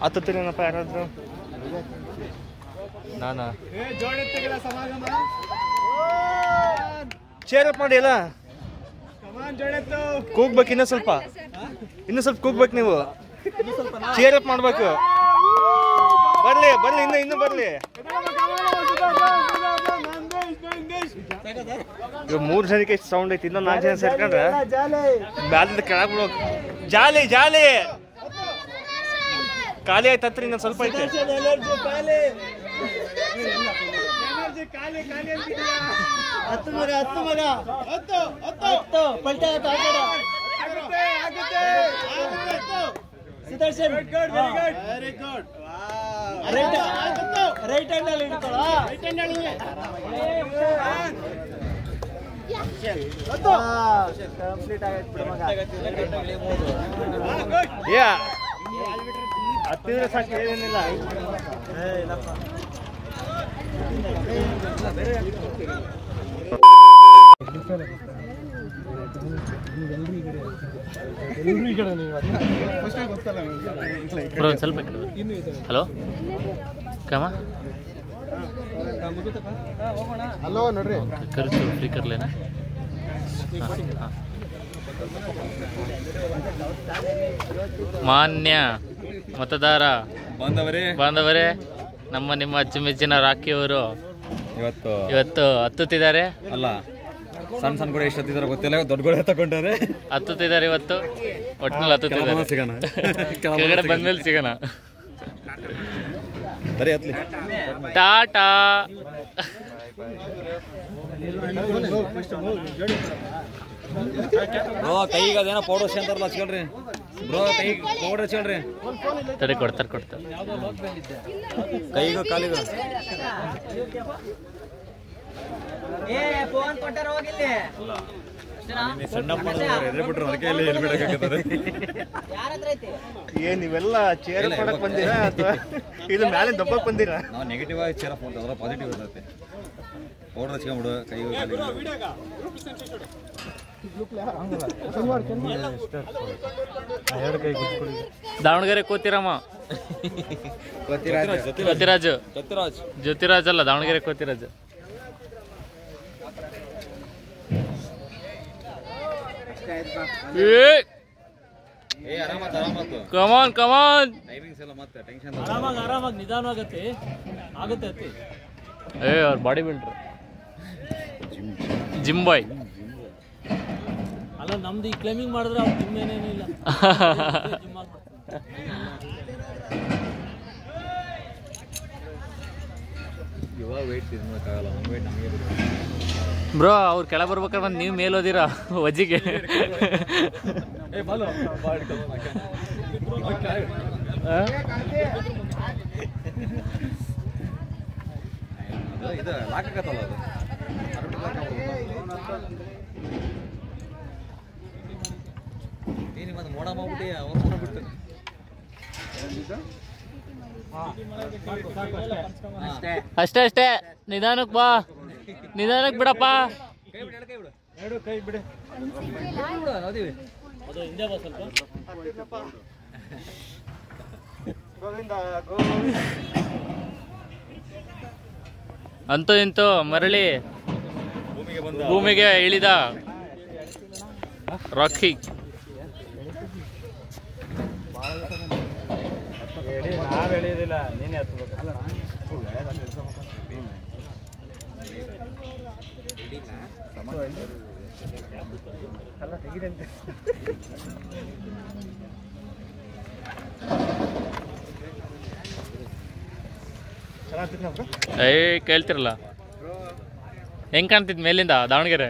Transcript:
ಹತ್ತುತ್ತೀರೇನಪ್ಪ ಯಾರಾದರೂ? ನಾನಾ ಚೇರಪ್ ಮಾಡಿ ಅಲ್ಲ, ಕೂಗ್ಬೇಕು ಇನ್ನೂ ಸ್ವಲ್ಪ ಕೂಗ್ಬೇಕು ನೀವು. ಚೇರಪ್ ಮಾಡ್ಬೇಕು. ಬರ್ಲಿ ಇನ್ನು ಬರ್ಲಿ. ಇವಾಗ 3 ಜನಕ್ಕೆ ಎಷ್ಟು ಸೌಂಡ್ ಐತಿ. ಇನ್ನೊಂದು 4 ಜನ ಸೇರ್ಕೊಂಡ್ರೆ ಬ್ಯಾಲಿಂದ ಕೆಳಗೆ ಬಿಡೋಕೆ. ಜಾಲಿ ಖಾಲಿ ಆಯ್ತು ಹತ್ರ, ಇನ್ನೊಂದು ಸ್ವಲ್ಪ ಐತೆ. ರೈಟ್ ಹ್ಯಾಂಡ್ ಅಲ್ಲಿ ಕಂಪ್ಲೀಟ್ ಹತ್ತಿದ್ರೆ ಸಾಕು, ಏನೇನಿಲ್ಲ. ಸ್ವಲ್ಪ ಹಲೋ ಕಮ ಹಲೋ ನೋಡ್ರಿ, ಖರ್ಚು ಫ್ರೀ ಕರ್ಲೇನಾ? ಮಾನ್ಯ ಮತದಾರ ಬಾಂಧವರೇ, ನಿಮ್ಮ ಅಚ್ಚುಮೆಚ್ಚಿನ ರಾಖಿಯವರು ಇವತ್ತು ಹತ್ತುತ್ತಿದ್ದಾರೆ. ಅಲ್ಲ, ಸಣ್ಣ ಕೂಡ ಎಷ್ಟು ಹತ್ತಿದಾರೆ ಗೊತ್ತಿಲ್ಲ, ದೊಡ್ಡಗಳು ತಗೊಂಡಾರೆ ಹತ್ತುತ್ತಿದ್ದಾರೆ ಇವತ್ತು. ಒಟ್ಟಿನಲ್ಲಿ ಹತ್ತುತ್ತಿದ್ದಾರೆ. ಸಿಗೋಣ, ಕೆಳಗಡೆ ಬಂದ್ಮೇಲೆ ಸಿಗೋಣ. ಬರೀ ಹತ್ಲಿ. ಟಾಟಾ. ಬ್ರೋ ಕೈಗೆ ಅದೇನೋ ಪೌಡರ್ ಅಂತಾರಲ್ಲ ಹಚ್ಕೊಳ್ರಿ. ಬ್ರೋ ಕೈಗೆ ಪೌಡರ್ ಹಚ್ಕೊಳ್ರಿ. ತಡೆ ಕೊಡ್ತಾರೆ ಕೈಗೂ ಕಾಲಿಗೂ ಏನ್ ನೀವೆಲ್ಲ ಚೇರ್ ಮಾಡಕ್ ಬಂದಿರಾ ಅಥವಾ ಇದು ಮೇಲೆ ದಬ್ಬಕ್ ಬಂದಿರಾ? ನಾವು ನೆಗೆಟಿವ್ ಆಗಿ ಚೇರ್ ಹಾಕ್ಬೋದು, ಅದರ ಪಾಸಿಟಿವ್ ಇರ್ತೈತೆ. ಪೌಡರ್ ಹಚ್ಕೊಂಡ್ಬಿಡು ಕೈಗೂ ಕಾಲಿಗೂ. ದಾವಣಗೆರೆ ಕೋತಿರಾಮ ಜ್ಯೋತಿರಾಜ್ ಅಲ್ಲ, ದಾವಣಗೆರೆ ಕೋತಿರಾಜ್. ಕಮಾನ್ ಟೈಮಿಂಗ್ಸ್ ಎಲ್ಲ ಮತ್ತೆ ಟೆನ್ಷನ್ ಆರಾಮಾಗಿ ನಿಧಾನವಾಗತ್ತೆ ಆಗುತ್ತೆ. ಅವ್ರ ಬಾಡಿ ಬಿಲ್ಡರ್ ಜಿಮ್ ಬಾಯ್. ಅಲ್ಲ, ನಮ್ದು ಈ ಕ್ಲೈಂಬಿಂಗ್ ಮಾಡಿದ್ರೆ ಅವ್ರು ಜಿಮ್ ಏನೇನು ಇಲ್ಲ. ಇವಾಗ ವೇಟ್ ತಿನ್ನೋಕ್ಕಾಗಲ್ಲ, ಒಂದು ವೇಟ್ ನಮಗೆ ಬ್ರೋ. ಅವ್ರು ಕೆಳಗೆ ಬರ್ಬೇಕಾದ್ರೆ ಬಂದು ನೀವು ಮೇಲೆ ಓದಿರಾ ವಜ್ಜಿಗೆ. ಇದು ಲಾಕತ್ತಲ್ಲ ಅದು. ಏನು ಮತ್ತೆ ಮೋಡ ಮಾಡ್ಬಿಟ್ಟು ಅವ್ರು ಮಾಡ್ಬಿಡ್ತಾರೆ. ಅಷ್ಟೇ ನಿಧಾನಕ್ಕೆ ಬಾ, ನಿಧಾನಕ್ಕೆ ಬಿಡಪ್ಪ. ಕೈ ಬಿಡು ಅದು ಹಿಂದೆ ಬಾ ಸ್ವಲ್ಪ. ಅಂತೂ ಇಂತೂ ಮರಳಿ ಭೂಮಿಗೆ ಇಳಿದ ರಾಖಿ. ನಾವ್ ಎಳೆಯೋದಿಲ್ಲ, ನೀನೇ ಹತ್ಬೇಕು. ಕೇಳ್ತಿರಲ್ಲ ಹೆಂಗ್ ಕಾಣ್ತಿದ್ ಮೇಲಿಂದ ದಾವಣಗೆರೆ?